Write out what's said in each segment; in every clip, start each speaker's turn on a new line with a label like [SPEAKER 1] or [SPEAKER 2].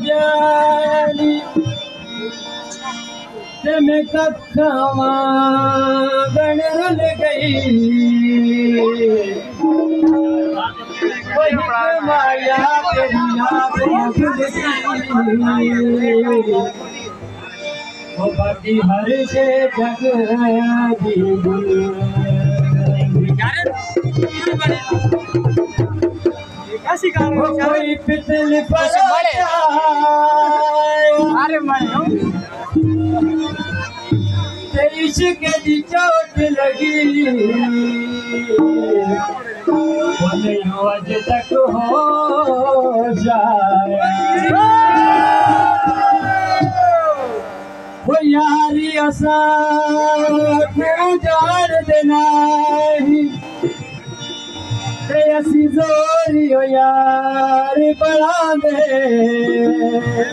[SPEAKER 1] जानी ते में कखवा गण रुल गई माया तेरी याद वो बाकी हर से जग दी कोई पितल पर इश्क की चोट लगी वो नहीं आज तक हो जाए वो यारी असा क्यों जान देना ऐसी जोरी हो यार बड़ा दे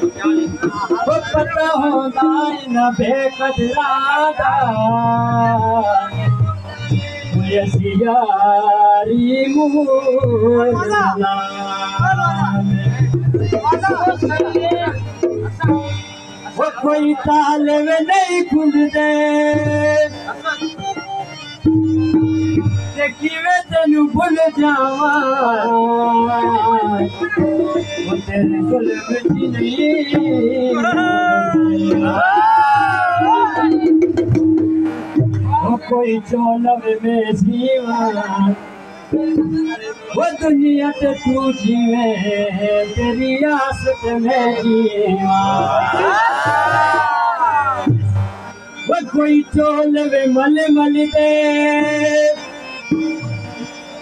[SPEAKER 1] वो पता होता न बेकदरा ऐसी यारी वो कोई ताल में नहीं खुल दे देखिए तेनू भूल जावा वो तेरे गुलब जी नहीं वो कोई चोलव में जीवा वो दुनिया ते तू जीवे तेरी आस में जीवा वो कोई चोलव मल मल दे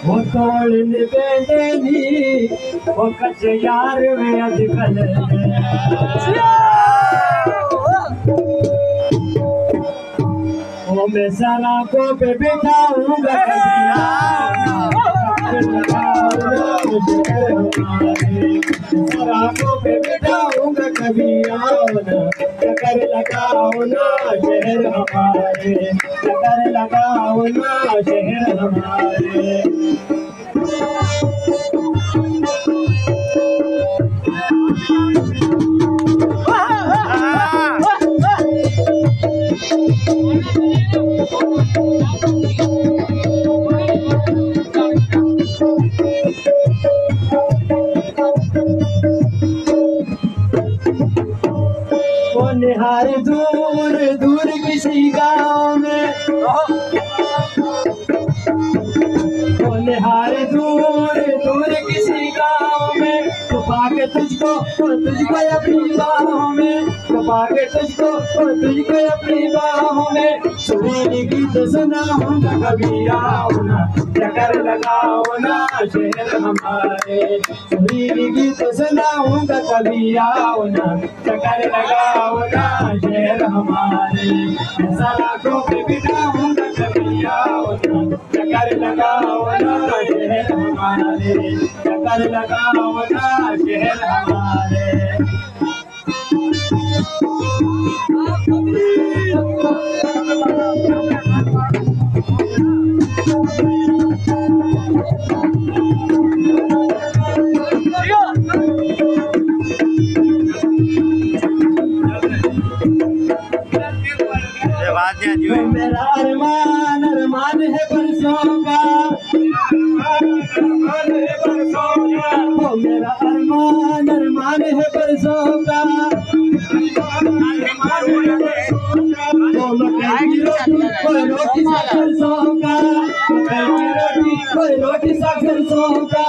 [SPEAKER 1] वो तोड़ बेदनी वो कच यार में अजकल वो मैं सारा को पे बिठाऊंगा सारा को पे बिठाऊंगा कभी आओ ना चक्कर लगाओ ना शहर हमारे चक्कर लगाओ ना शहर हमारे निहार दूर दूर किसी गाँव में निहार दूर दूर किसी गाँव में छुपा के तुझको अपनी बाहों में छुपा के तुझको अपनी बाहों में सुरीली गीत सुनाऊंगा कभी आओ ना चक्कर लगाओ ना शहर हमारे सुरीली गीत सुनाऊंगा कभी आओ ना चक्कर लगाओ ना शहर हमारे सलाखों पे बिठाऊंगा कभी आओ ना चक्कर लगाओ ना शहर हमारे चक्कर लगाओ ना शहर हमारे मेरा अरमान अरमान है बरसों का मेरा अरमान अरमान है बरसों का कोई रोटी साग सरसों का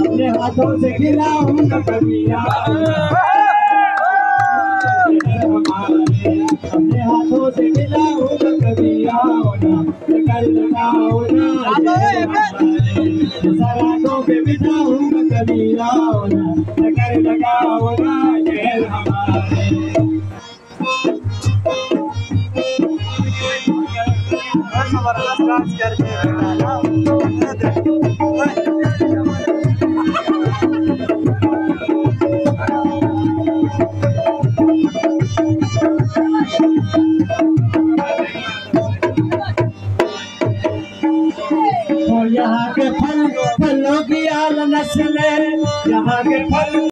[SPEAKER 1] अपने हाथों से खिलाऊंगा कभी अपने हाथों से खिलाऊंगा कभी आओ ना चक्कर लगाओ ना सराखों पे बिठाऊंगा कभी आओ ना चक्कर लगाओ ना शहर हमारे यहाँ के फलों की आल नस्लें यहाँ के फल